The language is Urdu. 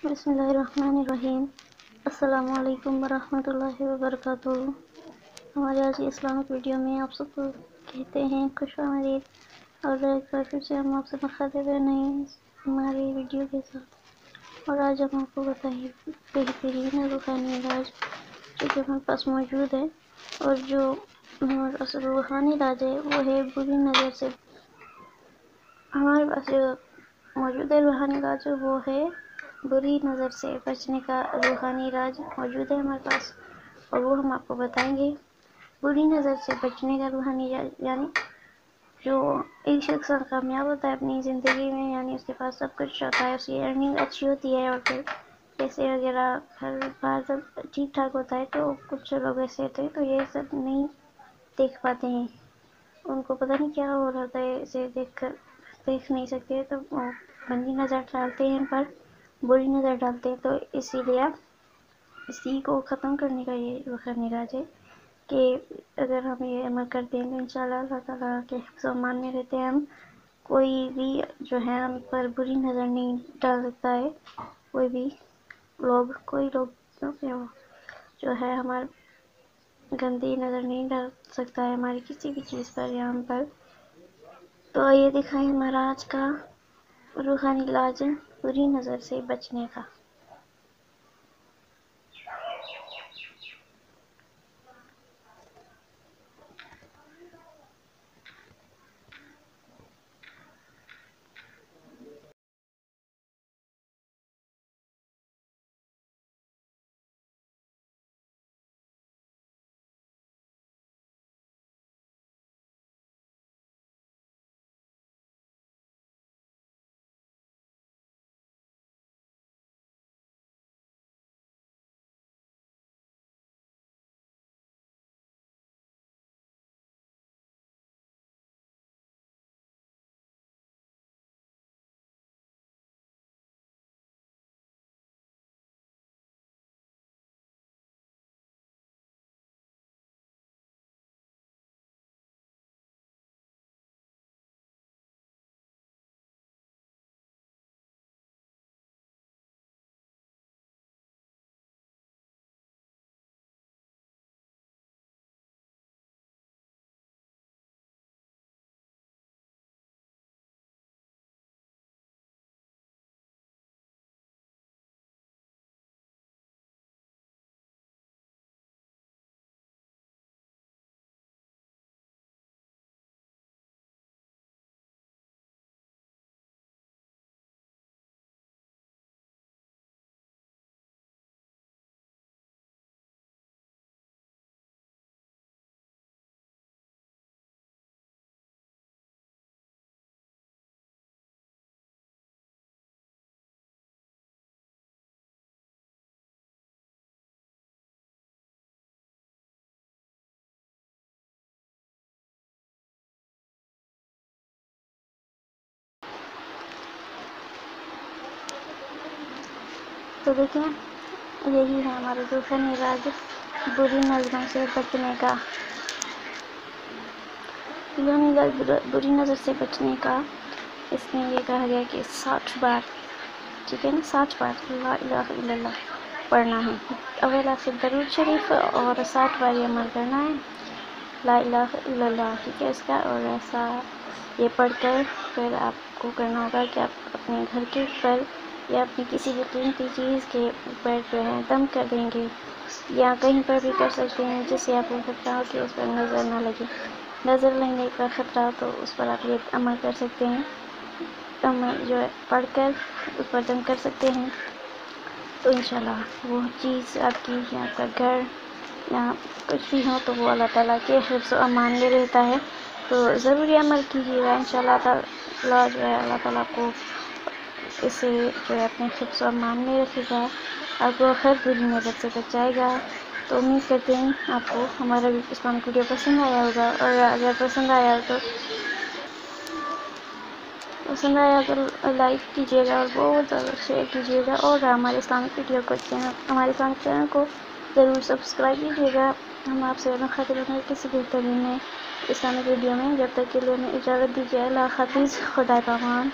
بسم اللہ الرحمن الرحیم۔ السلام علیکم ورحمۃ اللہ وبرکاتہ۔ ہمارے آج کی اسلامک ویڈیو میں آپ سب کو کہتے ہیں خوش آمدید، اور ایک بار پھر سے ہم آپ سے مخاطب ہیں ہماری ویڈیو کے ساتھ، اور آج ہم آپ کو بتائیں بہترین روحانی علاج جو کہ ہمارے پاس موجود ہے، اور جو ہمارے پاس روحانی علاج ہے وہ ہے بری نظر سے۔ ہمارے پاس جو موجود ہے روحانی علاج وہ ہے بری نظر سے بچنے کا روحانی علاج موجود ہے ہمارے پاس، اور وہ ہم آپ کو بتائیں گے۔ بری نظر سے بچنے کا روحانی علاج یعنی جو ایک شخص کامیاب ہوتا ہے اپنی زندگی میں، یعنی اس کے پاس سب کچھ ہوتا ہے، اس کی ارننگ اچھی ہوتی ہے، اور پھر پیسے وغیرہ ہر بار سب ٹھیک ٹھاک ہوتا ہے، تو کچھ لوگ ایسے ہوتے ہیں تو یہ سب نہیں دیکھ پاتے ہیں، ان کو پتہ نہیں کیا ہو رہا ہوتا ہے، اسے دیکھ نہیں سکتے، تو وہ گندی نظر ڈالتے ہیں، پر بری نظر ڈالتے ہیں۔ تو اسی لیے اسی کو ختم کرنے کا یہ روحانی علاج ہے کہ اگر ہم یہ عمل کرتے ہیں تو انشاءاللہ اللہ تعالیٰ کے حفظ و امان میں رہتے ہیں ہم، کوئی بھی جو ہے ہم پر بری نظر نہیں ڈال سکتا ہے، کوئی لوگ جو ہے ہمارے گندی نظر نہیں ڈال سکتا ہے ہماری کسی بھی چیز پر یا ہم پر۔ تو یہ دکھائیں ہمارا آج کا روحانی علاج بری نظر سے بچنے کا۔ تو دیکھیں یہی ہے ہمارا روحانی علاج بری نظروں سے بچنے کا۔ روحانی علاج بری نظر سے بچنے کا، اس میں یہ کہا گیا کہ 60 بار، ٹھیک ہے نا، 60 بار لا الہ الا اللہ پڑھنا ہے، اول آخر درود شریف، اور 60 بار یہ عمل کرنا ہے لا الہ الا اللہ، ٹھیک ہے اس کا۔ اور ایسا یہ پڑھ کر پھر آپ کو کرنا ہوگا کہ آپ اپنے گھر کے اوپر یا اپنی کسی بھی قیمتی چیز کے اوپر جو ہے دم کر دیں گے، یا کہیں پر بھی کر سکتے ہیں جس سے آپ کو خطرہ ہو کہ اس پر نظر نہ لگے۔ نظر لگنے کا خطرہ ہو تو اس پر آپ یہ عمل کر سکتے ہیں، عمل جو ہے پڑھ کر اس پر دم کر سکتے ہیں، تو انشاءاللہ وہ چیز آپ کی یا آپ کا گھر یا کچھ بھی ہو تو وہ اللہ تعالیٰ کے حفظ و امان میں رہتا ہے۔ تو ضروری عمل کیجیے گا، انشاءاللہ تعالیٰ جو ہے اللہ تعالیٰ کو اسے جو ہے اپنے حفظ و امان میں رکھے گا، آپ کو ہر بری نظر سے بچائے گا۔ تو امید کرتے ہیں آپ کو ہمارا اسلامک ویڈیو پسند آیا ہوگا، اور اگر پسند آیا تو لائک کیجیے گا، اور بہت زیادہ شیئر کیجیے گا، اور ہمارے اسلامک ویڈیو کو ہمارے اسلامک چینل کو ضرور سبسکرائب کیجیے گا۔ ہم آپ سے مخاطب ہیں کسی بہترین اسلامک ویڈیو میں، جب تک کے لیے ہمیں اجازت دیجیے، اللہ حافظ، خدا پامان۔